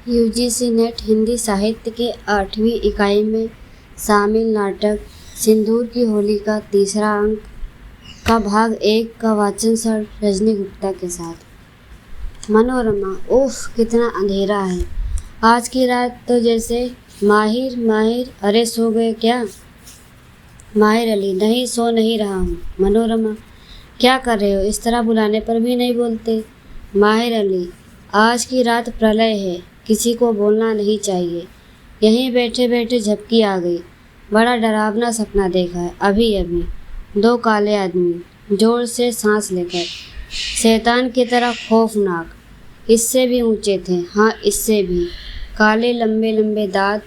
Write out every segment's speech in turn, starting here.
UGC net Hindi साहित्य के 8वीं इकाई में शामिल नाटक सिंदूर की होली का तीसरा अंक का भाग 1 का वाचन सर रजनी गुप्ता के साथ। मनोरमा। उफ, कितना अंधेरा है आज की रात तो। जैसे माहिर माहिर, अरे सो गए क्या? माहिर अली। नहीं, सो नहीं रहा हूँ। मनोरमा। क्या कर रहे हो? इस तरह बुलाने पर भी नहीं बोलते। माहिर अली। आज की रात प्रलय है, किसी को बोलना नहीं चाहिए। यहीं बैठे बैठे झपकी आ गई। बड़ा डरावना सपना देखा है अभी अभी। 2 काले आदमी जोर से सांस लेकर, शैतान की तरह खौफनाक। इससे भी ऊंचे थे, हाँ इससे भी। काले लंबे लंबे दांत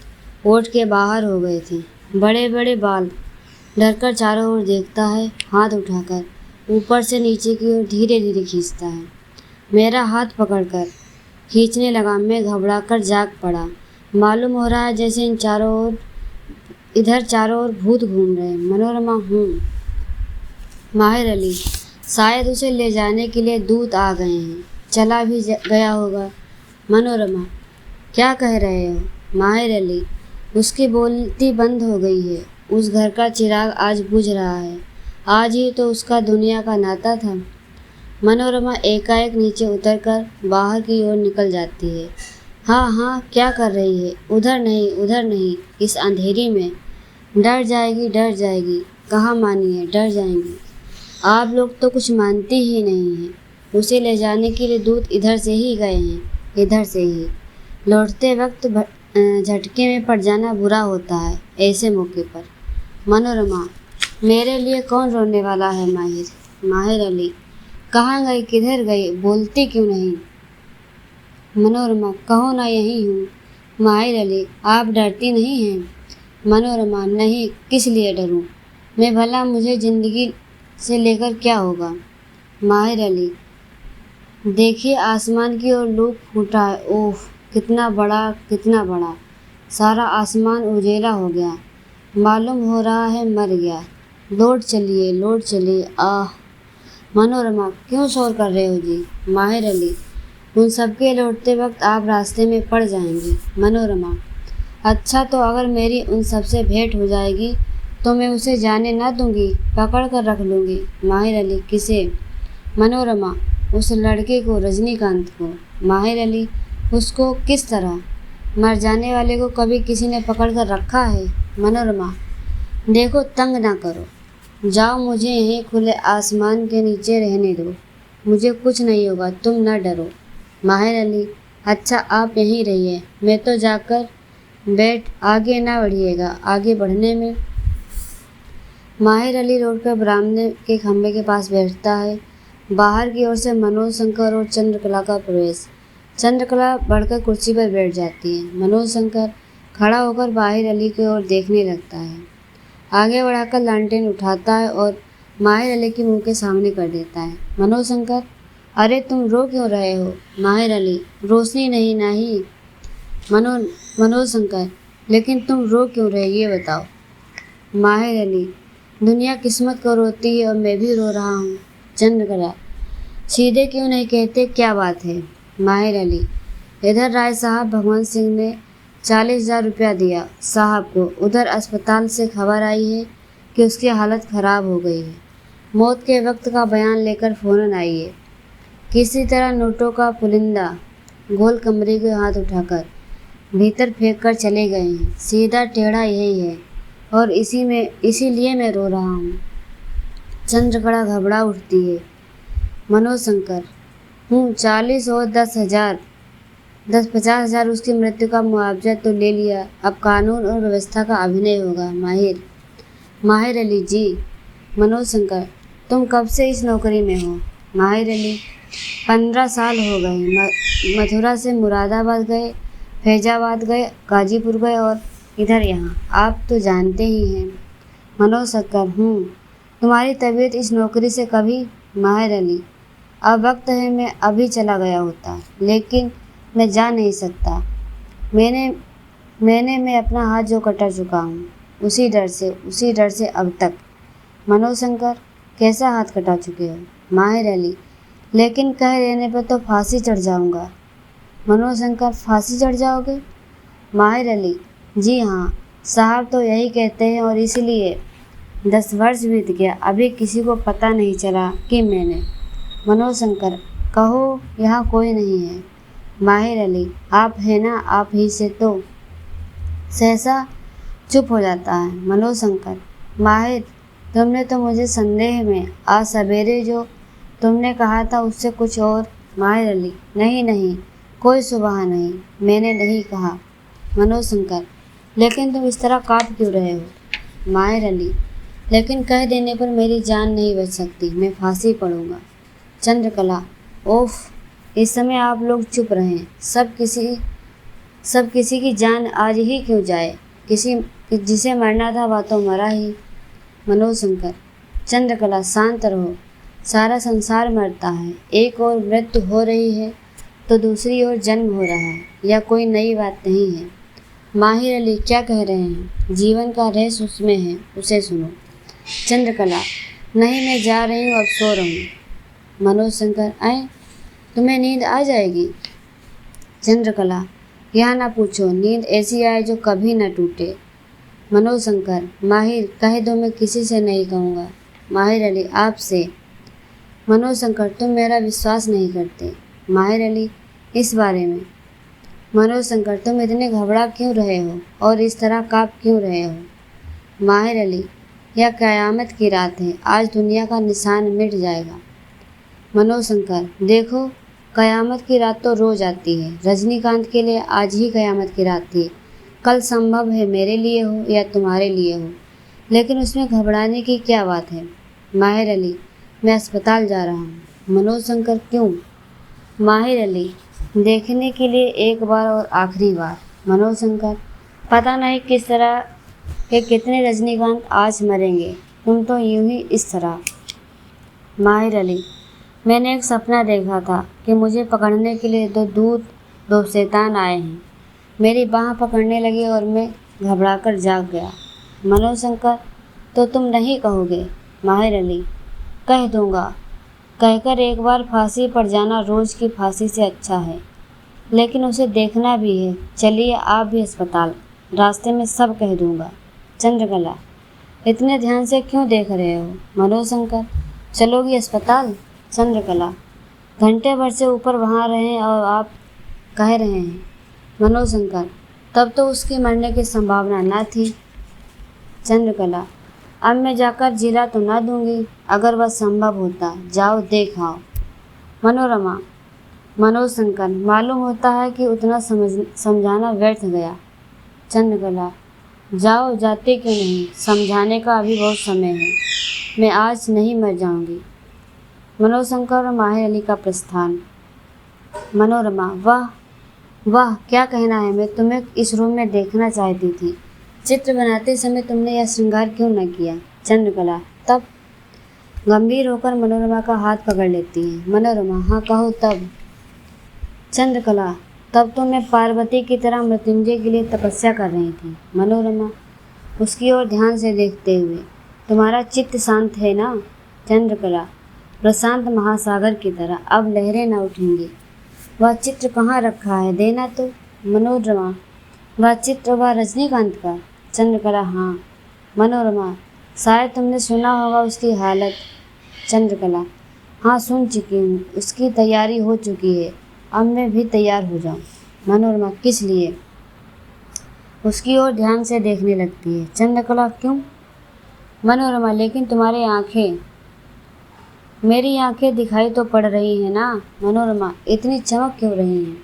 होठ के बाहर हो गए थे, बड़े बड़े बाल। डरकर चारों ओर देखता है, हाथ उठाकर ऊपर से नीचे की ओर धीरे धीरे खींचता है। मेरा हाथ पकड़कर खींचने लगा। मैं घबराकर जाग पड़ा। मालूम हो रहा है जैसे इधर चारों ओर भूत घूम रहे हैं। मनोरमा। हूँ। माहिर अली। शायद उसे ले जाने के लिए दूत आ गए हैं, चला भी गया होगा। मनोरमा। क्या कह रहे हो? माहिर अली। उसकी बोलती बंद हो गई है। उस घर का चिराग आज बुझ रहा है। आज ही तो उसका दुनिया का नाता था। मनोरमा एकाएक नीचे उतरकर बाहर की ओर निकल जाती है। हाँ हाँ, क्या कर रही है? उधर नहीं, उधर नहीं, इस अंधेरी में। डर जाएगी, डर जाएगी। कहाँ मानिए, डर जाएंगी। आप लोग तो कुछ मानती ही नहीं हैं। उसे ले जाने के लिए दूत इधर से ही गए हैं, इधर से ही। लौटते वक्त झटके में पड़ जाना बुरा होता है ऐसे मौके पर। मनोरमा। मेरे लिए कौन रोने वाला है माहिर? माहिर अली। कहाँ गई, किधर गई, बोलती क्यों नहीं? मनोरमा। कहो ना, यहीं हूँ। माहिर अली। आप डरती नहीं हैं? मनोरमा। नहीं, किस लिए डरूं मैं भला? मुझे ज़िंदगी से लेकर क्या होगा? माहिर अली। देखिए, आसमान की ओर लूक फूटा है। ओह, कितना बड़ा, कितना बड़ा। सारा आसमान उजेला हो गया। मालूम हो रहा है मर गया। लौट चलिए, लौट चलिए। आह। मनोरमा। क्यों शोर कर रहे हो जी? माहिर अली। उन सबके लौटते वक्त आप रास्ते में पड़ जाएंगी। मनोरमा। अच्छा, तो अगर मेरी उन सबसे भेंट हो जाएगी तो मैं उसे जाने न दूंगी, पकड़ कर रख लूँगी। माहिर अली। किसे? मनोरमा। उस लड़के को, रजनीकांत को। माहिर अली। उसको किस तरह? मर जाने वाले को कभी किसी ने पकड़ कर रखा है? मनोरमा। देखो, तंग ना करो, जाओ, मुझे यहीं खुले आसमान के नीचे रहने दो। मुझे कुछ नहीं होगा, तुम न डरो। माहिर अली। अच्छा, आप यहीं रहिए, मैं तो जाकर आगे ना बढ़िएगा। आगे बढ़ने में माहिर अली रोड पर बरामदे के खंभे के पास बैठता है। बाहर की ओर से मनोज शंकर और चंद्रकला का प्रवेश। चंद्रकला बढ़कर कुर्सी पर बैठ जाती है। मनोज शंकर खड़ा होकर माहिर अली की ओर देखने लगता है। आगे बढ़ाकर लालटेन उठाता है और माहिर अली के मुंह के सामने कर देता है। मनोज शंकर। अरे तुम रो क्यों रहे हो? माहिर अली। रोशनी नहीं। मनोज शंकर। लेकिन तुम रो क्यों रहे, ये बताओ। माहिर अली। दुनिया किस्मत को रोती है और मैं भी रो रहा हूँ। चंद्रकला। सीधे क्यों नहीं कहते, क्या बात है? माहिर अली। इधर राय साहब भगवंत सिंह ने 40,000 रुपया दिया साहब को। उधर अस्पताल से खबर आई है कि उसकी हालत ख़राब हो गई है। मौत के वक्त का बयान लेकर फ़ौरन आइए। किसी तरह नोटों का पुलिंदा गोल कमरे के हाथ उठाकर भीतर फेंक कर चले गए हैं। सीधा टेढ़ा यही है और इसीलिए मैं रो रहा हूँ। चंद्रकला घबरा उठती है। मनोज शंकर। 40 और 10,000, 50,000 उसकी मृत्यु का मुआवजा तो ले लिया, अब कानून और व्यवस्था का अभिनय होगा। माहिर अली जी। मनोज शंकर। तुम कब से इस नौकरी में हो? माहिर अली। 15 साल हो गए। मथुरा से मुरादाबाद गए, फैजाबाद गए, गाजीपुर गए और इधर यहाँ। आप तो जानते ही हैं। मनोज शंकर। तुम्हारी तबीयत इस नौकरी से कभी? माहिर अली। अब वक्त है मैं अभी चला गया होता, लेकिन मैं जा नहीं सकता। मैं अपना हाथ जो कटा चुका हूँ, उसी डर से अब तक। मनोज शंकर। कैसा हाथ कटा चुके हो? माहिर अली। लेकिन कह देने पर तो फांसी चढ़ जाऊंगा। मनोशंकर, फांसी चढ़ जाओगे? माहिर अली, जी हाँ, साहब तो यही कहते हैं और इसलिए 10 वर्ष बीत गया, अभी किसी को पता नहीं चला कि मैंने। मनोशंकर, कहो यहाँ कोई नहीं है। माहिर अली, आप है ना, आप ही से तो। सहसा चुप हो जाता है। मनोशंकर, माहिर, तुमने तो मुझे संदेह में, आज सवेरे जो तुमने कहा था उससे कुछ और। माहिर अली, नहीं नहीं, कोई सुबह नहीं, मैंने नहीं कहा। मनोशंकर, लेकिन तुम इस तरह काँप क्यों रहे हो? माहिर अली, लेकिन कह देने पर मेरी जान नहीं बच सकती, मैं फांसी पड़ूंगा। चंद्रकला, ओफ, इस समय आप लोग चुप रहें, सब किसी की जान आज ही क्यों जाए, किसी जिसे मरना था वह तो मरा ही। मनोशंकर, चंद्रकला शांत रहो, सारा संसार मरता है, एक और मृत्यु हो रही है तो दूसरी ओर जन्म हो रहा है, यह कोई नई बात नहीं है। माहिर अली, क्या कह रहे हैं? जीवन का रहस्य उसमें है, उसे सुनो। चंद्रकला, नहीं, मैं जा रही हूँ, अब सो रही हूँ। मनोशंकर, आए, तुम्हें नींद आ जाएगी? चंद्रकला, यह ना पूछो, नींद ऐसी आए जो कभी न टूटे। मनोशंकर, माहिर, कह दो, मैं किसी से नहीं कहूँगा। माहिर अली, आपसे। मनोशंकर, तुम मेरा विश्वास नहीं करते। माहिर अली, इस बारे में। मनोशंकर, तुम इतने घबरा क्यों रहे हो और इस तरह काँप क्यों रहे हो? माहिर अली, यह क़यामत की रात है, आज दुनिया का निशान मिट जाएगा। मनोशंकर, देखो, क़यामत की रात तो रोज आती है, रजनीकांत के लिए आज ही क़यामत की रात थी, कल संभव है मेरे लिए हो या तुम्हारे लिए हो, लेकिन उसमें घबराने की क्या बात है? माहिर अली, मैं अस्पताल जा रहा हूँ। मनोशंकर, क्यों? माहिर अली, देखने के लिए एक बार और आखिरी बार। मनोशंकर, पता नहीं किस तरह के कितने रजनीकांत आज मरेंगे, तुम तो यूं ही इस तरह। माहिर अली, मैंने एक सपना देखा था कि मुझे पकड़ने के लिए दो शैतान आए हैं, मेरी बाह पकड़ने लगे और मैं घबराकर जाग गया। मनोशंकर, तो तुम नहीं कहोगे? माहिर अली, कह दूंगा, कहकर एक बार फांसी पर जाना रोज की फांसी से अच्छा है, लेकिन उसे देखना भी है, चलिए आप भी अस्पताल, रास्ते में सब कह दूंगा। चंद्रकला, इतने ध्यान से क्यों देख रहे हो? मनोशंकर, चलोगी अस्पताल? चंद्रकला, घंटे भर से ऊपर वहाँ रहे और आप कह रहे हैं। मनोशंकर, तब तो उसके मरने की संभावना न थी। चंद्रकला, अब मैं जाकर जिला तो ना दूंगी, अगर वह संभव होता, जाओ देख आओ। मनोरमा, मनोशंकर, मालूम होता है कि उतना समझाना व्यर्थ गया। चंद्रकला, जाओ, जाते क्यों नहीं, समझाने का अभी बहुत समय है, मैं आज नहीं मर जाऊंगी। मनोशंकर और माहिर अली का प्रस्थान। मनोरमा, वाह वाह, क्या कहना है, मैं तुम्हें इस रूम में देखना चाहती थी, चित्र बनाते समय तुमने यह श्रृंगार क्यों न किया? चंद्रकला, तब? गंभीर होकर मनोरमा का हाथ पकड़ लेती है। मनोरमा, हाँ कहो, तब? चंद्रकला, तब तो मैं पार्वती की तरह मृत्युंजय के लिए तपस्या कर रही थी। मनोरमा, उसकी ओर ध्यान से देखते हुए, तुम्हारा चित्त शांत है ना? चंद्रकला, प्रशांत महासागर की तरह, अब लहरें न उठेंगी। वह चित्र कहाँ रखा है, देना तो। मनोरमा, वह चित्र वह रजनीकांत का? चंद्रकला, हाँ। मनोरमा, शायद तुमने सुना होगा उसकी हालत। चंद्रकला, हाँ सुन चुकी हूँ, उसकी तैयारी हो चुकी है, अब मैं भी तैयार हो जाऊँ। मनोरमा, किस लिए? उसकी ओर ध्यान से देखने लगती है। चंद्रकला, क्यों? मनोरमा, लेकिन तुम्हारी आँखें। मेरी आंखें दिखाई तो पड़ रही हैं ना। मनोरमा, इतनी चमक क्यों रही हैं?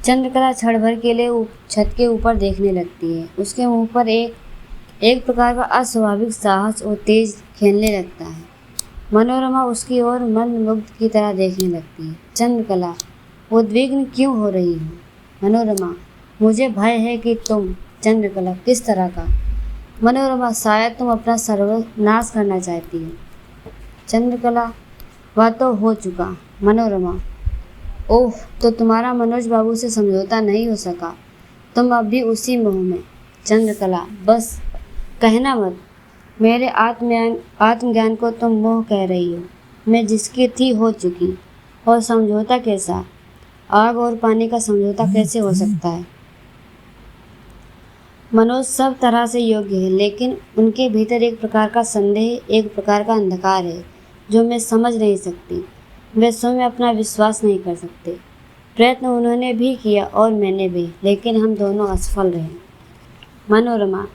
चंद्रकला क्षण भर के लिए छत के ऊपर देखने लगती है। उसके मुंह पर एक प्रकार का अस्वाभाविक साहस और तेज खेलने लगता है। मनोरमा उसकी ओर मंदमुग्ध की तरह देखने लगती है। चंद्रकला, उद्विग्न क्यों हो रही हो? मनोरमा, मुझे भय है कि तुम। चंद्रकला, किस तरह का? मनोरमा, शायद तुम अपना सर्वनाश करना चाहती हो। चंद्रकला, वह तो हो चुका। मनोरमा, ओह, तो तुम्हारा मनोज बाबू से समझौता नहीं हो सका, तुम अब भी उसी मोह में। चंद्रकला, बस कहना मत, मेरे आत्मज्ञान को तुम मोह कह रही हो, मैं जिसकी थी हो चुकी, और समझौता कैसा? आग और पानी का समझौता कैसे हो सकता है? मनोज सब तरह से योग्य है, लेकिन उनके भीतर एक प्रकार का संदेह, एक प्रकार का अंधकार है जो मैं समझ नहीं सकती। वे स्वयं अपना विश्वास नहीं कर सकते। प्रयत्न उन्होंने भी किया और मैंने भी, लेकिन हम दोनों असफल रहे। मनोरमा: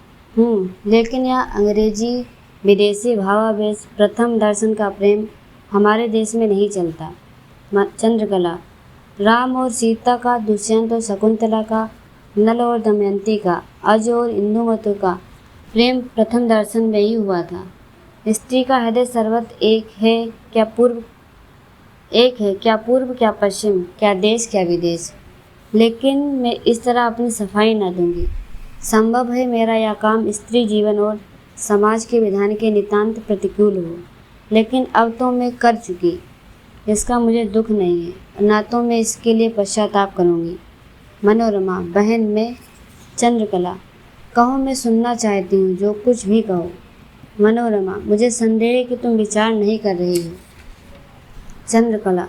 लेकिन यह अंग्रेजी विदेशी भावावेश, प्रथम दर्शन का प्रेम हमारे देश में नहीं चलता। चंद्रकला: राम और सीता का, दुष्यंत और शकुंतला का, नल और दमयंती का, अज और इंदुमती का प्रेम प्रथम दर्शन में ही हुआ था। स्त्री का हृदय सर्वत्र एक है क्या पूर्व, क्या पश्चिम, क्या देश क्या विदेश। लेकिन मैं इस तरह अपनी सफाई न दूंगी। संभव है मेरा यह काम स्त्री जीवन और समाज के विधान के नितांत प्रतिकूल हो, लेकिन अब तो मैं कर चुकी। इसका मुझे दुख नहीं है, ना तो मैं इसके लिए पश्चाताप करूँगी। मनोरमा: बहन मैं। चंद्रकला: कहो, मैं सुनना चाहती हूँ, जो कुछ भी कहो। मनोरमा: मुझे संदेह है कि तुम विचार नहीं कर रही हो। चंद्रकला: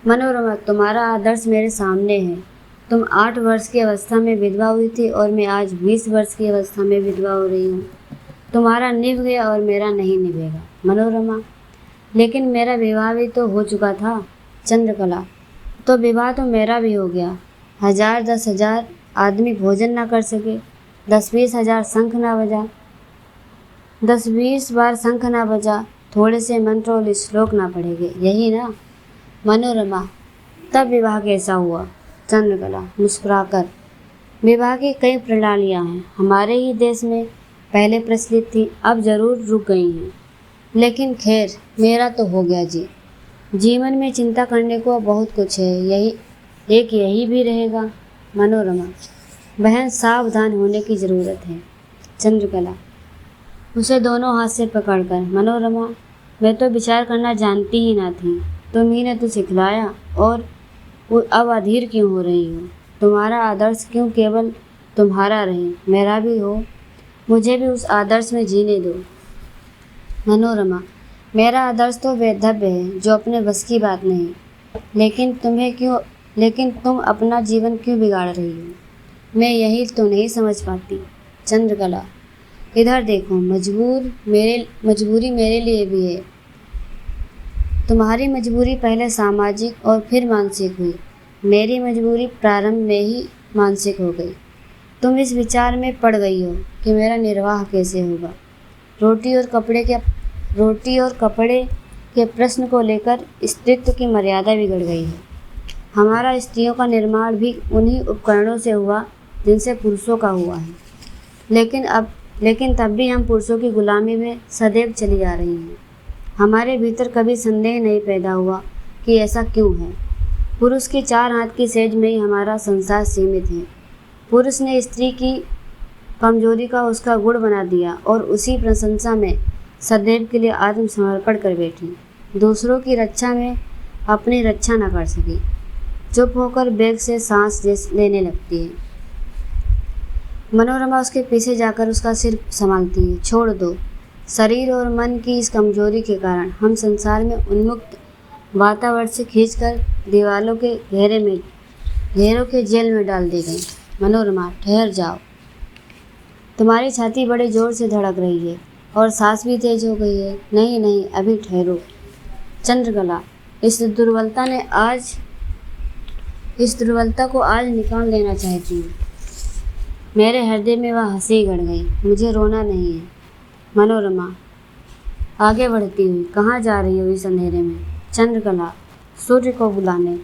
मनोरमा, तुम्हारा आदर्श मेरे सामने है। तुम 8 वर्ष की अवस्था में विधवा हुई थी और मैं आज 20 वर्ष की अवस्था में विधवा हो रही हूँ। तुम्हारा निभ गया और मेरा नहीं निभेगा। मनोरमा: लेकिन मेरा विवाह भी तो हो चुका था। चंद्रकला: तो विवाह तो मेरा भी हो गया। 1000 10,000 आदमी भोजन ना कर सके, 10-20 हज़ार शंख ना बजा, 10-20 बार शंख ना बजा, थोड़े से मंत्र और श्लोक ना पढ़ेंगे, यही ना। मनोरमा: तब विवाह कैसा हुआ? चंद्रकला मुस्कुराकर: विवाह की कई प्रणालियाँ हैं, हमारे ही देश में पहले प्रचलित थी, अब जरूर रुक गई हैं, लेकिन खैर मेरा तो हो गया जी। जीवन में चिंता करने को बहुत कुछ है, यही भी रहेगा। मनोरमा: बहन सावधान होने की ज़रूरत है। चंद्रकला उसे दोनों हाथ से पकड़कर: मनोरमा, मैं तो विचार करना जानती ही ना थी, तुम ही ने तो सिखलाया, और अब अधीर क्यों हो रही हो? तुम्हारा आदर्श क्यों केवल तुम्हारा रहे, मेरा भी हो, मुझे भी उस आदर्श में जीने दो। मनोरमा: मेरा आदर्श तो वैधव्य है, जो अपने बस की बात नहीं, लेकिन तुम अपना जीवन क्यों बिगाड़ रही हो? मैं यही तो नहीं समझ पाती। चंद्रकला: इधर देखो, मजबूरी मेरे लिए भी है। तुम्हारी मजबूरी पहले सामाजिक और फिर मानसिक हुई, मेरी मजबूरी प्रारंभ में ही मानसिक हो गई। तुम इस विचार में पड़ गई हो कि मेरा निर्वाह कैसे होगा। रोटी और कपड़े के प्रश्न को लेकर स्त्रीत्व की मर्यादा बिगड़ गई है। हमारा स्त्रियों का निर्माण भी उन्हीं उपकरणों से हुआ जिनसे पुरुषों का हुआ है, लेकिन तब भी हम पुरुषों की गुलामी में सदैव चली आ रही हैं। हमारे भीतर कभी संदेह नहीं पैदा हुआ कि ऐसा क्यों है। पुरुष के 4 हाथ की सेज में ही हमारा संसार सीमित है। पुरुष ने स्त्री की कमजोरी का उसका गुण बना दिया और उसी प्रशंसा में सदैव के लिए आत्मसमर्पण कर बैठी। दूसरों की रक्षा में अपनी रक्षा न कर सकी, चुप होकर बेग से सांस लेने लगती है। मनोरमा उसके पीछे जाकर उसका सिर संभालती है। छोड़ दो। शरीर और मन की इस कमजोरी के कारण हम संसार में उन्मुक्त वातावरण से खींचकर दीवालों के घेरों के जेल में डाल दी गई। मनोरमा ठहर जाओ, तुम्हारी छाती बड़े जोर से धड़क रही है और सांस भी तेज हो गई है। नहीं, अभी ठहरो। चंद्रकला इस दुर्बलता को आज निकाल देना चाहती हूँ। मेरे हृदय में वह हंसी गड़ गई। मुझे रोना नहीं है। मनोरमा आगे बढ़ती हुई: कहाँ जा रही हो इस अंधेरे में? चंद्रकला सूर्य को बुलाने।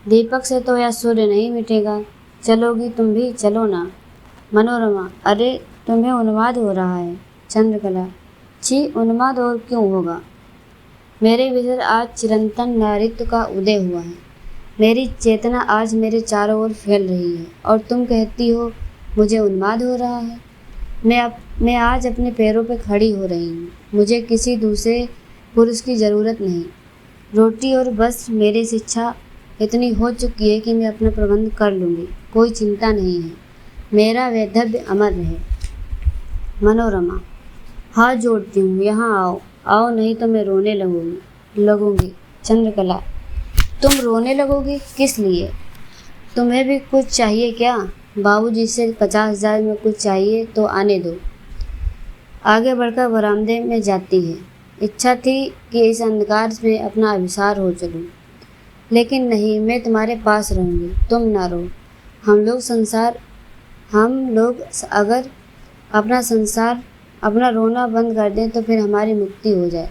दीपक से तो यह सूर्य नहीं मिटेगा। चलोगी तुम भी? चलो ना। मनोरमा अरे तुम्हें उन्माद हो रहा है। चंद्रकला छी, उन्माद और क्यों होगा? मेरे भीतर आज चिरंतन नारीत्व का उदय हुआ है। मेरी चेतना आज मेरे चारों ओर फैल रही है और तुम कहती हो मुझे उन्माद हो रहा है। मैं आज अपने पैरों पर खड़ी हो रही हूँ। मुझे किसी दूसरे पुरुष की ज़रूरत नहीं। रोटी और बस मेरी शिक्षा इतनी हो चुकी है कि मैं अपना प्रबंध कर लूँगी। कोई चिंता नहीं है। मेरा वैधव्य अमर रहे। मनोरमा हाथ जोड़ती हूँ, यहाँ आओ, नहीं तो मैं रोने लगूंगी। चंद्रकला तुम रोने लगोगी किस लिए? तुम्हें भी कुछ चाहिए क्या? बाबूजी से 50,000 में कुछ चाहिए तो आने दो। आगे बढ़कर बरामदे में जाती है। इच्छा थी कि इस अंधकार में अपना अभिसार हो चलूं, लेकिन नहीं, मैं तुम्हारे पास रहूंगी, तुम ना रो। हम लोग अगर अपना रोना बंद कर दें तो फिर हमारी मुक्ति हो जाए।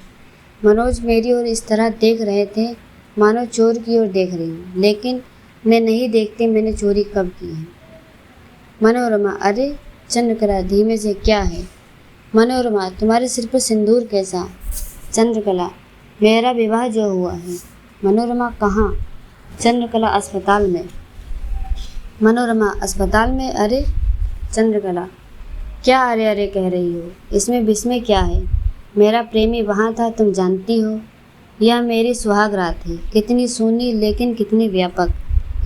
मनोज मेरी ओर इस तरह देख रहे थे मानो चोर की ओर देख रही हूँ, लेकिन मैं नहीं देखती मैंने चोरी कब की है। मनोरमा, अरे चंद्रकला धीमे से, क्या है? मनोरमा, तुम्हारे सिर पर सिंदूर कैसा? चंद्रकला, मेरा विवाह जो हुआ है। मनोरमा, कहाँ? चंद्रकला, अस्पताल में। मनोरमा, अस्पताल में? अरे चंद्रकला, क्या अरे अरे कह रही हो? इसमें विस्मय क्या है? मेरा प्रेमी वहाँ था, तुम जानती हो। यह मेरी सुहाग रात है, कितनी सूनी लेकिन कितनी व्यापक,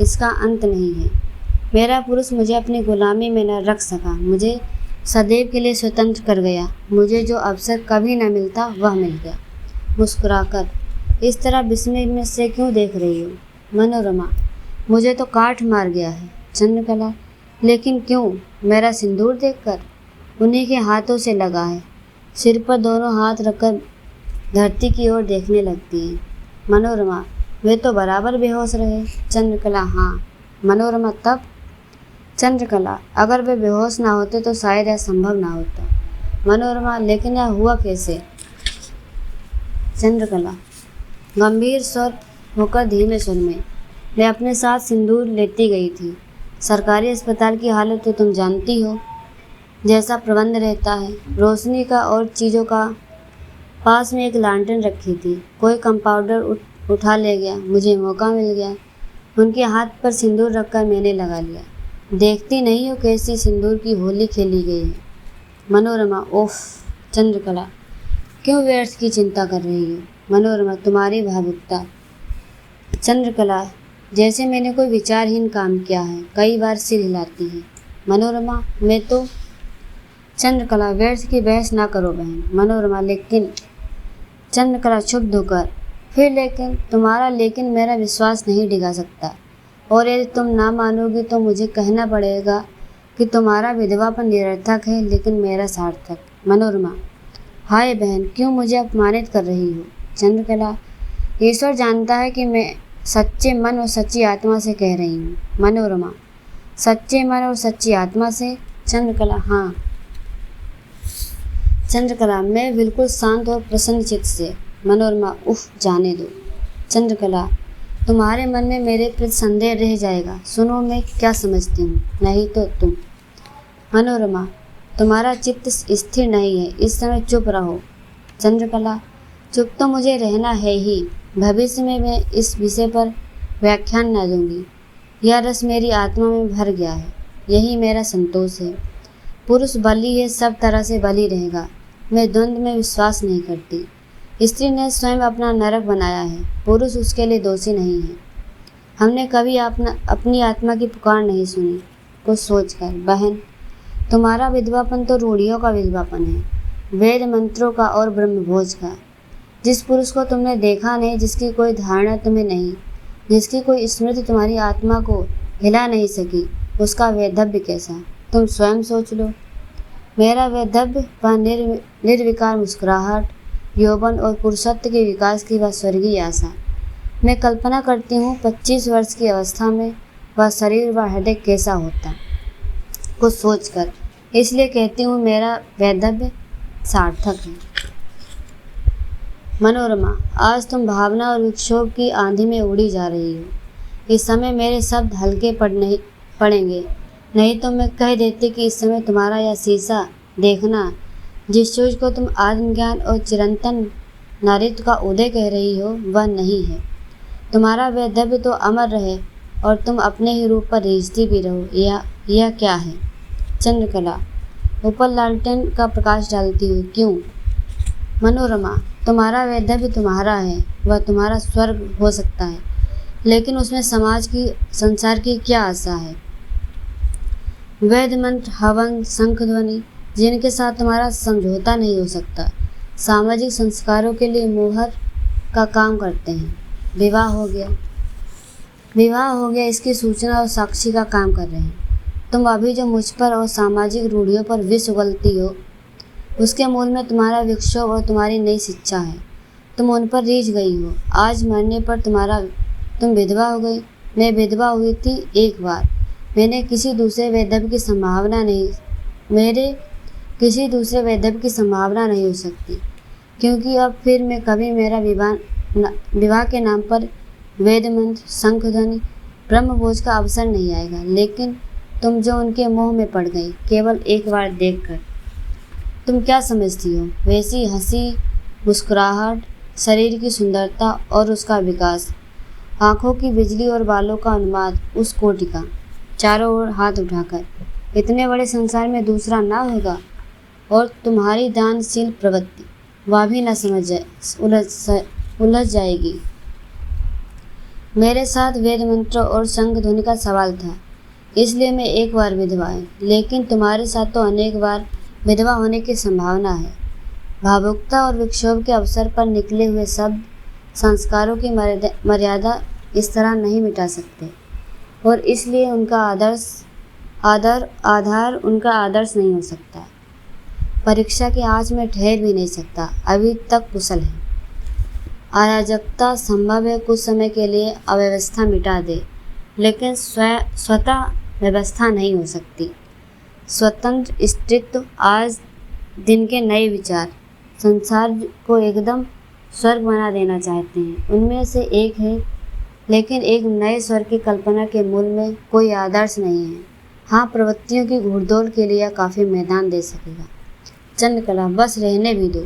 इसका अंत नहीं है। मेरा पुरुष मुझे अपनी गुलामी में न रख सका, मुझे सदैव के लिए स्वतंत्र कर गया। मुझे जो अवसर कभी न मिलता वह मिल गया। मुस्कुराकर, इस तरह विस्मय में से क्यों देख रही हो? मनोरमा, मुझे तो काट मार गया है। चंद्रकला, लेकिन क्यों? मेरा सिंदूर देखकर? उन्हीं के हाथों से लगा है। सिर पर दोनों हाथ रखकर धरती की ओर देखने लगती है। मनोरमा, वे तो बराबर बेहोश रहे। चंद्रकला, हाँ। मनोरमा, तब? चंद्रकला, अगर वे बेहोश ना होते तो शायद यह संभव ना होता। मनोरमा, लेकिन यह हुआ कैसे? चंद्रकला गंभीर स्वर होकर धीमे सुर में, मैं अपने साथ सिंदूर लेती गई थी। सरकारी अस्पताल की हालत तो तुम जानती हो, जैसा प्रबंध रहता है, रोशनी का और चीज़ों का। पास में एक लालटेन रखी थी, कोई कंपाउंडर उठा ले गया, मुझे मौका मिल गया। उनके हाथ पर सिंदूर रखकर मैंने लगा लिया। देखती नहीं हो कैसी सिंदूर की होली खेली गई है। मनोरमा, ओफ। चंद्रकला, क्यों व्यर्थ की चिंता कर रही हो? मनोरमा, तुम्हारी भावुकता। चंद्रकला, जैसे मैंने कोई विचारहीन काम किया है। कई बार सिर हिलाती है। मनोरमा, मैं तो। चंद्रकला, व्यर्थ की बहस ना करो बहन। मनोरमा, लेकिन। चंद्रकला क्षुब्ध होकर, फिर लेकिन? तुम्हारा लेकिन मेरा विश्वास नहीं डिगा सकता, और यदि तुम ना मानोगी तो मुझे कहना पड़ेगा कि तुम्हारा विधवापन निरर्थक है लेकिन मेरा सार्थक। मनोरमा, हाय बहन, क्यों मुझे अपमानित कर रही हो? चंद्रकला, ईश्वर जानता है कि मैं सच्चे मन और सच्ची आत्मा से कह रही हूँ। मनोरमा, सच्चे मन और सच्ची आत्मा से? चंद्रकला, हाँ। चंद्रकला, मैं बिल्कुल शांत और प्रसन्न चित्त से। मनोरमा, उफ, जाने दो। चंद्रकला, तुम्हारे मन में मेरे प्रति संदेह रह जाएगा। सुनो, मैं क्या समझती हूँ, नहीं तो तुम। मनोरमा, तुम्हारा चित्त स्थिर नहीं है, इस समय चुप रहो। चंद्रकला, चुप तो मुझे रहना है ही। भविष्य में मैं इस विषय पर व्याख्यान न दूंगी। यह रस मेरी आत्मा में भर गया है, यही मेरा संतोष है। पुरुष बली है, सब तरह से बली रहेगा। मैं द्वंद्व में विश्वास नहीं करती। स्त्री ने स्वयं अपना नरक बनाया है, पुरुष उसके लिए दोषी नहीं है। हमने कभी अपनी आत्मा की पुकार नहीं सुनी। कुछ सोचकर, बहन, तुम्हारा विधवापन तो रूढ़ियों का विधवापन है, वेद मंत्रों का और ब्रह्मभोज का। जिस पुरुष को तुमने देखा नहीं, जिसकी कोई धारणा तुम्हें नहीं, जिसकी कोई स्मृति तुम्हारी आत्मा को हिला नहीं सकी, उसका वैधव्य कैसा, तुम स्वयं सोच लो। मेरा वैधव्य वह निर्विकार मुस्कुराहट, यौवन और पुरुषत्व के विकास की वह स्वर्गीय आशा। मैं कल्पना करती हूँ 25 वर्ष की अवस्था में वह शरीर व हृदय कैसा होता। कुछ सोचकर, इसलिए कहती हूँ मेरा वैधव्य सार्थक है। मनोरमा, आज तुम भावना और विक्षोभ की आंधी में उड़ी जा रही हो। इस समय मेरे शब्द हल्के पड़ेंगे, नहीं तो मैं कह देती कि इस समय तुम्हारा यह शीशा देखना, जिस चीज को तुम आत्मज्ञान और चिरंतन नारित्व का उदय कह रही हो, वह नहीं है। तुम्हारा वैधव्य तो अमर रहे और तुम अपने ही रूप पर रीझती भी रहो। यह क्या है? चंद्रकला, ऊपर लालटेन का प्रकाश डालती हुई, क्यों? मनोरमा, तुम्हारा वैधव्य तुम्हारा है, वह तुम्हारा स्वर्ग हो सकता है, लेकिन उसमें समाज की, संसार की क्या आशा है? वैध मंत्र, हवन, शंख ध्वनि, जिनके साथ तुम्हारा समझौता नहीं हो सकता, सामाजिक संस्कारों के लिए मोहर का काम करते हैं। विवाह हो गया, विवाह हो गया इसकी सूचना और साक्षी का काम कर रहे हैं। तुम अभी जो मुझ पर और सामाजिक रूढ़ियों पर विष उगलती हो, उसके मूल में तुम्हारा विक्षोभ और तुम्हारी नई शिक्षा है। तुम उन पर रीझ गई हो। आज मरने पर तुम विधवा हो गई। मैं विधवा हुई थी एक बार। मैंने किसी दूसरे वैधव्य की संभावना नहीं मेरे किसी दूसरे वैधव्य की संभावना नहीं हो सकती, क्योंकि अब फिर मैं कभी मेरा विवाह के नाम पर वेद मंत्र, शंखध्वनि, ब्रह्मभोज का अवसर नहीं आएगा। लेकिन तुम जो उनके मोह में पड़ गई केवल एक बार देखकर, तुम क्या समझती हो? वैसी हंसी, मुस्कुराहट, शरीर की सुंदरता और उसका विकास, आंखों की बिजली और बालों का उन्माद, उस कोटि का, चारों ओर हाथ उठाकर, इतने बड़े संसार में दूसरा ना होगा। और तुम्हारी दानशील प्रवृत्ति वह भी न उलझ जाएगी। मेरे साथ वेद मंत्र और शंख ध्वनि का सवाल था, इसलिए मैं एक बार विधवा है। लेकिन तुम्हारे साथ तो अनेक बार विधवा होने की संभावना है। भावुकता और विक्षोभ के अवसर पर निकले हुए शब्द संस्कारों की मर्यादा इस तरह नहीं मिटा सकते, और इसलिए उनका आधार उनका आदर्श नहीं हो सकता। परीक्षा की आँच में ठहर भी नहीं सकता, अभी तक कुशल है। अराजकता संभव है कुछ समय के लिए अव्यवस्था मिटा दे, लेकिन स्वतः व्यवस्था नहीं हो सकती। स्वतंत्र अस्तित्व आज दिन के नए विचार संसार को एकदम स्वर्ग बना देना चाहते हैं। उनमें से एक है, लेकिन एक नए स्वर्ग की कल्पना के मूल में कोई आदर्श नहीं है। हाँ, प्रवृत्तियों की घुड़दौड़ के लिए काफ़ी मैदान दे सकेगा। चंद्रकला, बस रहने भी दो।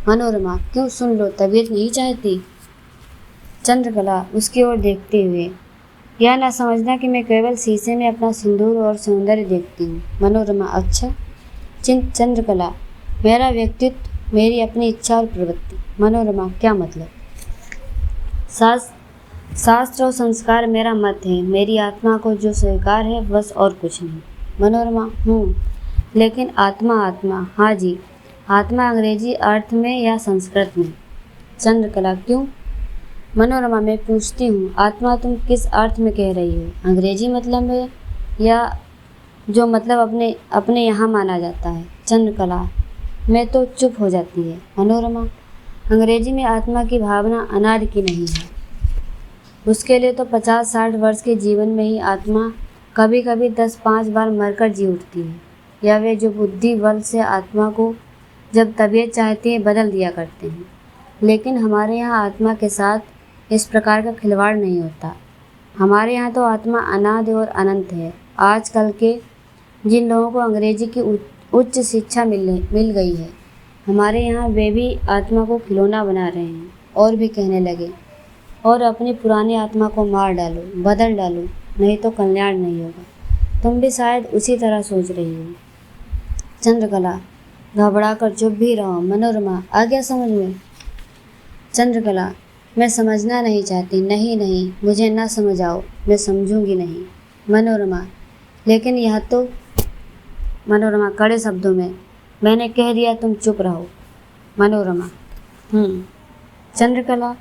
मनोरमा, क्यों? सुन लो, तबीयत नहीं चाहती? चंद्रकला उसकी ओर देखते हुए, यह ना समझना कि मैं केवल शीशे में अपना सिंदूर और सौंदर्य देखती हूँ। मनोरमा, अच्छा। चंद्रकला, मेरा व्यक्तित्व, मेरी अपनी इच्छा और प्रवृत्ति। मनोरमा, क्या मतलब? शास्त्र और संस्कार मेरा मत है। मेरी आत्मा को जो स्वीकार है, बस, और कुछ नहीं। मनोरमा, लेकिन आत्मा, हाँ जी, आत्मा अंग्रेजी अर्थ में या संस्कृत में? चंद्रकला, क्यों? मनोरमा, मैं पूछती हूँ, आत्मा तुम किस अर्थ में कह रही हो? अंग्रेजी मतलब में, या जो मतलब अपने यहाँ माना जाता है? चंद्रकला, मैं तो चुप हो जाती है। मनोरमा, अंग्रेजी में आत्मा की भावना अनादि की नहीं है। उसके लिए तो 50-60 वर्ष के जीवन में ही आत्मा कभी कभी 10-5 बार मरकर जी उठती है, या वे जो बुद्धि बल से आत्मा को जब तबीयत चाहती है बदल दिया करते हैं। लेकिन हमारे यहाँ आत्मा के साथ इस प्रकार का खिलवाड़ नहीं होता। हमारे यहाँ तो आत्मा अनादि और अनंत है। आजकल के जिन लोगों को अंग्रेजी की उच्च शिक्षा मिल गई है, हमारे यहाँ वे भी आत्मा को खिलौना बना रहे हैं और भी कहने लगे, और अपनी पुरानी आत्मा को मार डालो, बदल डालो, नहीं तो कल्याण नहीं होगा। तुम भी शायद उसी तरह सोच रही हो। चंद्रकला, घबराकर चुप भी रहो। मनोरमा, आ गया समझ में? चंद्रकला, मैं समझना नहीं चाहती। नहीं, मुझे ना समझाओ, मैं समझूंगी नहीं। मनोरमा, लेकिन यह तो। मनोरमा कड़े शब्दों में, मैंने कह दिया, तुम चुप रहो। मनोरमा, चंद्रकला,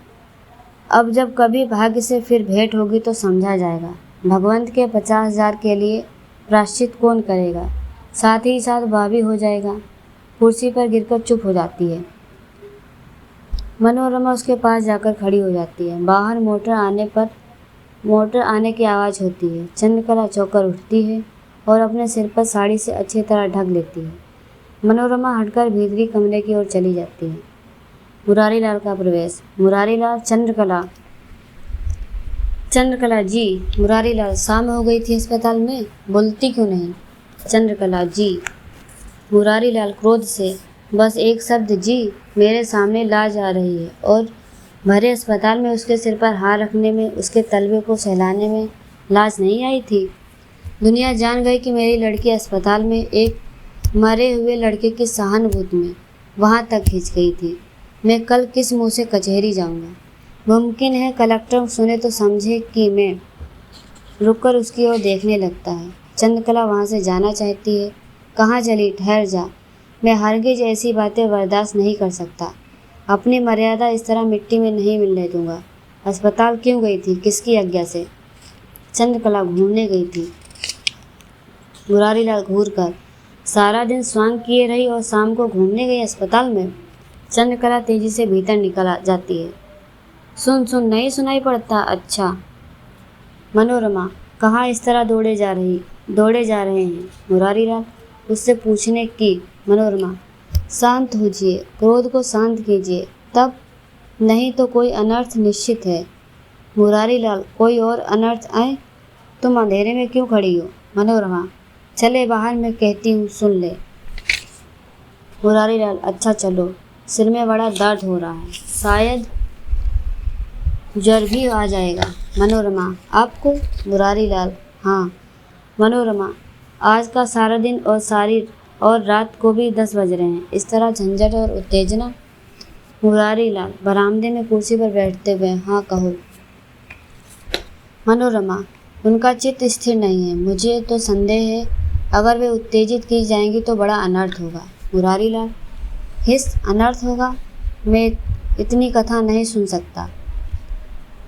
अब जब कभी भाग्य से फिर भेंट होगी तो समझा जाएगा। भगवंत के 50,000 के लिए प्रायश्चित कौन करेगा? साथ ही साथ वह भी हो जाएगा। कुर्सी पर गिरकर चुप हो जाती है। मनोरमा उसके पास जाकर खड़ी हो जाती है। बाहर मोटर आने की आवाज़ होती है। चंद्रकला चौंकर उठती है और अपने सिर पर साड़ी से अच्छी तरह ढक लेती है। मनोरमा हटकर भीतरी कमरे की ओर चली जाती है। मुरारीलाल का प्रवेश। मुरारीलाल, चंद्रकला जी। मुरारीलाल, शाम हो गई थी अस्पताल में, बोलती क्यों नहीं? चंद्रकला जी। मुरारीलाल क्रोध से, बस एक शब्द जी। मेरे सामने लाज आ रही है, और भरे अस्पताल में उसके सिर पर हाथ रखने में, उसके तलवे को सहलाने में लाज नहीं आई थी? दुनिया जान गई कि मेरी लड़की अस्पताल में एक मरे हुए लड़के की सहानुभूति में वहाँ तक खिंच गई थी। मैं कल किस मुँह से कचहरी जाऊँगा? मुमकिन है कलेक्टर सुने तो समझे कि मैं। रुककर उसकी ओर देखने लगता है। चंद्रकला वहाँ से जाना चाहती है। कहाँ चली? ठहर जा। मैं हरगिज ऐसी बातें बर्दाश्त नहीं कर सकता। अपनी मर्यादा इस तरह मिट्टी में नहीं मिलने दूंगा। अस्पताल क्यों गई थी? किसकी आज्ञा से? चंद्रकला घूमने गई थी। मुरारीलाल घूर कर सारा दिन स्वांग किए रही और शाम को घूमने गई अस्पताल में। चंद्रकला तेजी से भीतर निकल जाती है। सुन सुन, नहीं सुनाई पड़ता? अच्छा। मनोरमा, कहाँ इस तरह दौड़े जा रहे हैं? मुरारीलाल उससे पूछने की। मनोरमा, शांत होजिए, क्रोध को शांत कीजिए, तब नहीं तो कोई अनर्थ निश्चित है। मुरारीलाल, कोई और अनर्थ आए? तुम अंधेरे में क्यों खड़ी हो? मनोरमा, चले बाहर, मैं कहती हूँ, सुन ले। मुरारीलाल, अच्छा चलो, सिर में बड़ा दर्द हो रहा है, शायद ज्वर भी आ जाएगा। मनोरमा, आपको? मुरारीलाल, हाँ। मनोरमा, आज का सारा दिन और रात को भी 10 बज रहे हैं, इस तरह झंझट और उत्तेजना। मुरारीलाल बरामदे में कुर्सी पर बैठते हुए, हाँ कहो। मनोरमा, उनका चित्त स्थिर नहीं है, मुझे तो संदेह है अगर वे उत्तेजित की जाएंगी तो बड़ा अनर्थ होगा। मुरारीलाल, हिस अनर्थ होगा? मैं इतनी कथा नहीं सुन सकता।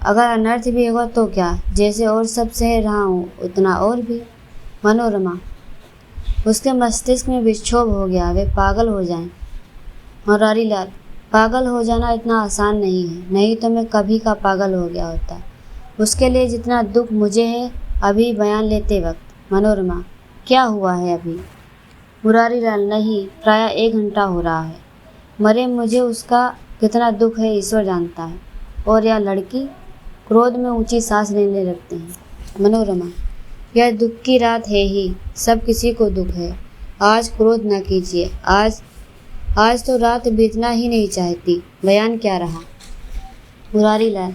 अगर अनर्थ भी होगा तो क्या, जैसे और सब सह रहा हूँ उतना और भी। मनोरमा, उसके मस्तिष्क में विक्षोभ हो गया, वे पागल हो जाएं। मुरारीलाल, पागल हो जाना इतना आसान नहीं है, नहीं तो मैं कभी का पागल हो गया होता। उसके लिए जितना दुख मुझे है अभी बयान लेते वक्त। मनोरमा, क्या हुआ है अभी? मुरारीलाल, नहीं, प्राय 1 घंटा हो रहा है। मरे मुझे उसका कितना दुख है ईश्वर जानता है। और यह लड़की? क्रोध में ऊंची सांस लेने लगते हैं। मनोरमा, यह दुख की रात है ही, सब किसी को दुख है। आज क्रोध न कीजिए, आज तो रात बीतना ही नहीं चाहती। बयान क्या रहा? मुरारीलाल,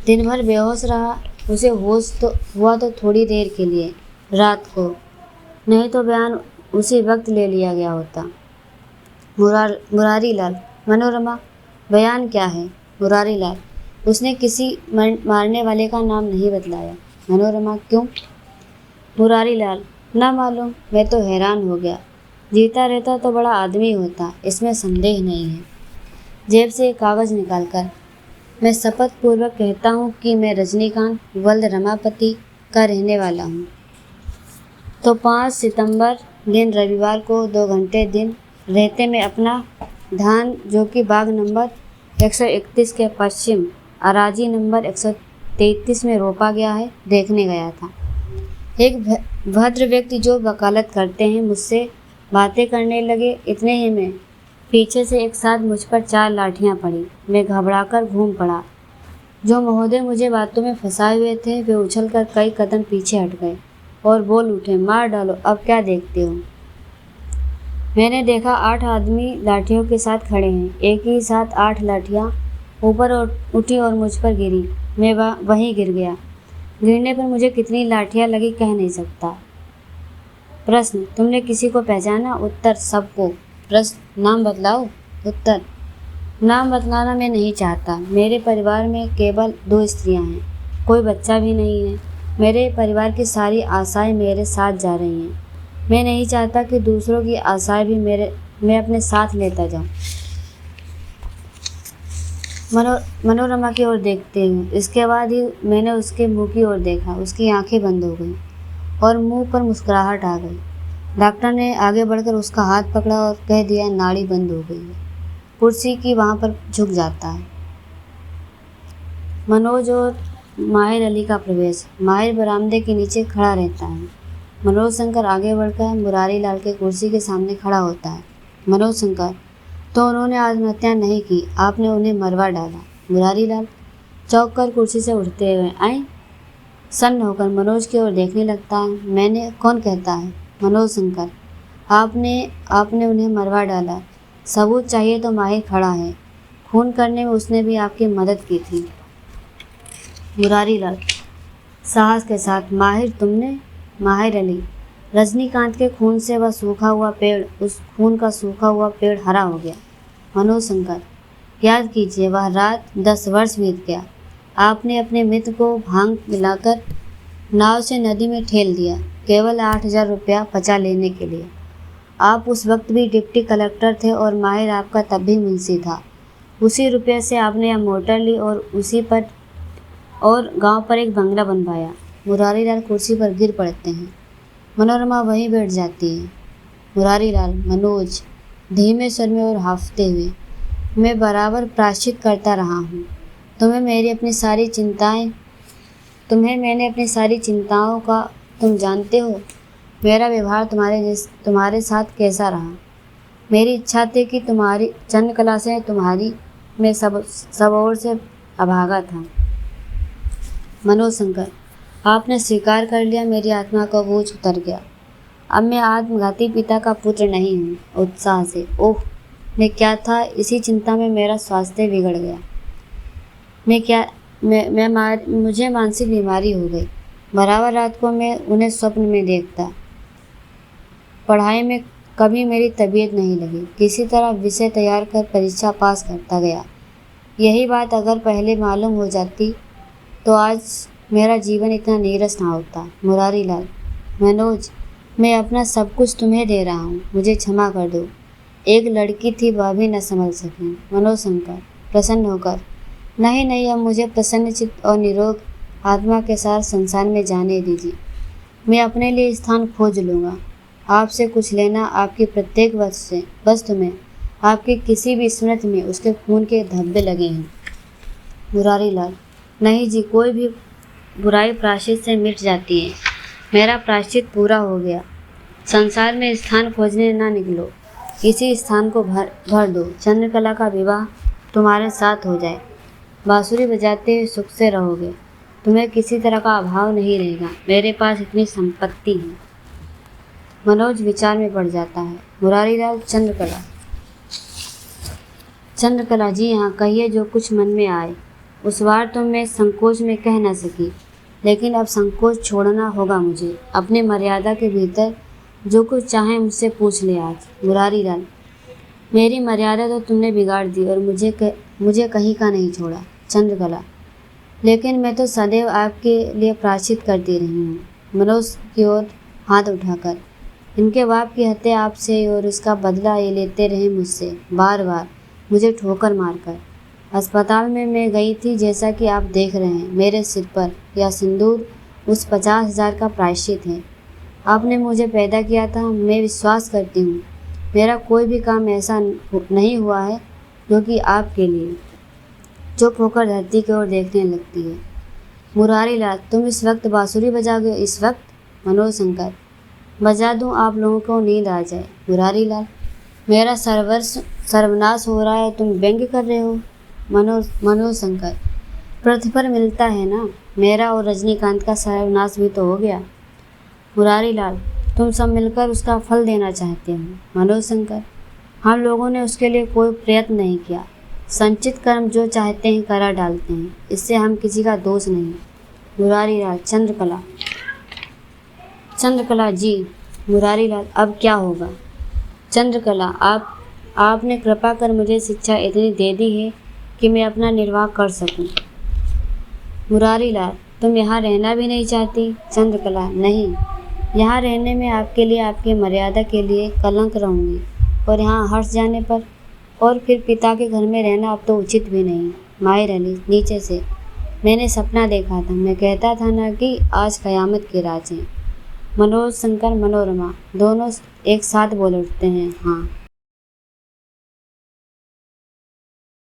दिन भर बेहोश रहा, उसे होश तो हुआ तो थोड़ी देर के लिए, रात को, नहीं तो बयान उसी वक्त ले लिया गया होता। मुरारीलाल, मनोरमा, बयान क्या है? मुरारीलाल, उसने किसी मारने वाले का नाम नहीं बतलाया। मनोरमा, क्यों? मुरारीलाल, ना मालूम, मैं तो हैरान हो गया। जीता रहता तो बड़ा आदमी होता, इसमें संदेह नहीं है। जेब से एक कागज़ निकालकर, मैं शपथ पूर्वक कहता हूँ कि मैं रजनीकांत वल्द रमापति का रहने वाला हूँ। तो 5 सितंबर दिन रविवार को 2 घंटे दिन रहते में अपना धान, जो कि बाग नंबर 131 के पश्चिम अराजी नंबर 133 में रोपा गया है, देखने गया था। एक भद्र व्यक्ति जो वकालत करते हैं मुझसे बातें करने लगे। इतने ही में पीछे से एक साथ मुझ पर 4 लाठियां पड़ी। मैं घबराकर घूम पड़ा। जो महोदय मुझे बातों में फंसाए हुए थे वे उछलकर कई कदम पीछे हट गए और बोल उठे, मार डालो, अब क्या देखते हो? मैंने देखा 8 आदमी लाठियों के साथ खड़े हैं। एक ही साथ 8 लाठियाँ ऊपर उठी और मुझ पर गिरी। मैं वहीं गिर गया। गिरने पर मुझे कितनी लाठियाँ लगी कह नहीं सकता। प्रश्न, तुमने किसी को पहचाना? उत्तर, सबको। प्रश्न, नाम बतलाओ? उत्तर, नाम बतलाना मैं नहीं चाहता। मेरे परिवार में केवल 2 स्त्रियां हैं, कोई बच्चा भी नहीं है। मेरे परिवार की सारी आशाएं मेरे साथ जा रही हैं। मैं नहीं चाहता कि दूसरों की आशाएं भी मैं अपने साथ लेता जाऊं। मनोरमा की ओर देखते हूँ। इसके बाद ही मैंने उसके मुंह की ओर देखा। उसकी आंखें बंद हो गईं और मुंह पर मुस्कुराहट आ गई। डॉक्टर ने आगे बढ़कर उसका हाथ पकड़ा और कह दिया, नाड़ी बंद हो गई है। कुर्सी की वहाँ पर झुक जाता है। मनोज और माहिर अली का प्रवेश। माहिर बरामदे के नीचे खड़ा रहता है। मनोज शंकर आगे बढ़कर मुरारीलाल के कुर्सी के सामने खड़ा होता है। मनोज शंकर, तो उन्होंने आत्महत्या नहीं की, आपने उन्हें मरवा डाला। मुरारीलाल चौंक कर कुर्सी से उठते हुए, आए? सन्न होकर मनोज की ओर देखने लगता है। मैंने? कौन कहता है? मनोज शंकर, आपने उन्हें मरवा डाला। सबूत चाहिए तो माहिर खड़ा है। खून करने में उसने भी आपकी मदद की थी। मुरारीलाल साहस के साथ, माहिर तुमने? माहिर अली, रजनीकांत के खून से वह सूखा हुआ पेड़, उस खून का सूखा हुआ पेड़ हरा हो गया। मनोज शंकर, याद कीजिए, वह रात 10 वर्ष बीत गया। आपने अपने मित्र को भांग मिलाकर नाव से नदी में ठेल दिया, केवल 8000 रुपया बचा लेने के लिए। आप उस वक्त भी डिप्टी कलेक्टर थे और माहिर आपका तब भी मुंशी था। उसी रुपये से आपने यह मोटर ली और गांव पर एक बंगला बनवाया। मुरारीलाल कुर्सी पर गिर पड़ते हैं। मनोरमा वहीं बैठ जाती है। मुरारीलाल, मनोज, धीमे स्वर में और हांफते हुए, मैं बराबर प्रायश्चित करता रहा हूँ। तुम्हें मैंने अपनी सारी चिंताओं का तुम जानते हो। मेरा व्यवहार तुम्हारे साथ कैसा रहा। मेरी इच्छा थी कि तुम्हारी चंद्रकला से मैं सब ओर से अभागा था। मनोज शंकर, आपने स्वीकार कर लिया, मेरी आत्मा का बोझ उतर गया। अब मैं आत्मघाती पिता का पुत्र नहीं हूँ। उत्साह से, ओह, मैं क्या था, इसी चिंता में मेरा स्वास्थ्य बिगड़ गया। मुझे मानसिक बीमारी हो गई। बराबर रात को मैं उन्हें स्वप्न में देखता। पढ़ाई में कभी मेरी तबीयत नहीं लगी। किसी तरह विषय तैयार कर परीक्षा पास करता गया। यही बात अगर पहले मालूम हो जाती तो आज मेरा जीवन इतना नीरस ना होता। मुरारीलाल, मनोज, मैं अपना सब कुछ तुम्हें दे रहा हूँ, मुझे क्षमा कर दो। एक लड़की थी, वह भी न संभल सकी। मनोज शंकर प्रसन्न होकर, नहीं नहीं, अब मुझे प्रसन्नचित्त और निरोग आत्मा के साथ संसार में जाने दीजिए। मैं अपने लिए स्थान खोज लूँगा। आपसे कुछ लेना आपकी प्रत्येक वस्तु में, आपकी किसी भी स्मृति में उसके खून के धब्बे लगे हैं। मुरारीलाल, नहीं जी, कोई भी बुराई प्रायश्चित से मिट जाती है। मेरा प्रायश्चित पूरा हो गया। संसार में स्थान खोजने ना निकलो, इसी स्थान को भर दो। चंद्रकला का विवाह तुम्हारे साथ हो जाए, बांसुरी बजाते हुए सुख से रहोगे। तुम्हें किसी तरह का अभाव नहीं रहेगा। मेरे पास इतनी संपत्ति है। मनोज विचार में पड़ जाता है। मुरारीलाल, चंद्रकला जी, हाँ, कहिए जो कुछ मन में आए। उस बार तो मैं संकोच में कह न सकी, लेकिन अब संकोच छोड़ना होगा मुझे। अपनी मर्यादा के भीतर जो कुछ चाहे मुझसे पूछ ले आज। मुरारीलाल, मेरी मर्यादा तो तुमने बिगाड़ दी और मुझे कहीं का नहीं छोड़ा। चंद्रकला, लेकिन मैं तो सदैव आपके लिए प्रायश्चित करती रही हूँ। मनोज की ओर हाथ उठाकर, इनके बाप की हत्या आपसे और उसका बदला ये लेते रहे मुझसे, बार बार मुझे ठोकर मारकर। अस्पताल में मैं गई थी, जैसा कि आप देख रहे हैं। मेरे सिर पर यह सिंदूर उस 50,000 का प्रायश्चित है। आपने मुझे पैदा किया था। मैं विश्वास करती हूँ मेरा कोई भी काम ऐसा नहीं हुआ है जो कि आपके लिए। चुप होकर धरती की ओर देखने लगती है। मुरारीलाल, तुम इस वक्त बांसुरी बजाओगे? इस वक्त? मनोज शंकर, बजा दूं, आप लोगों को नींद आ जाए। मुरारीलाल, मेरा सर्वनाश हो रहा है, तुम व्यंग्य कर रहे हो। मनोज शंकर, प्रतिफल मिलता है ना, मेरा और रजनीकांत का सर्वनाश भी तो हो गया। मुरारीलाल, तुम सब मिलकर उसका फल देना चाहते हो। मनोज शंकर, हम लोगों ने उसके लिए कोई प्रयत्न नहीं किया। संचित कर्म जो चाहते हैं करा डालते हैं, इससे हम किसी का दोष नहीं। मुरारीलाल, चंद्रकला जी। मुरारीलाल, अब क्या होगा? चंद्रकला, आपने कृपा कर मुझे शिक्षा इतनी दे दी है कि मैं अपना निर्वाह कर सकूं। मुरारीलाल, तुम यहाँ रहना भी नहीं चाहती? चंद्रकला, नहीं, यहाँ रहने में आपके लिए, आपकी मर्यादा के लिए कलंक रहूँगी, और यहाँ हर्ष जाने पर, और फिर पिता के घर में रहना अब तो उचित भी नहीं। माहिर अली नीचे से, मैंने सपना देखा था, मैं कहता था ना कि आज कयामत की रात है। मनोज शंकर, मनोरमा दोनों एक साथ बोल उठते हैं, हाँ।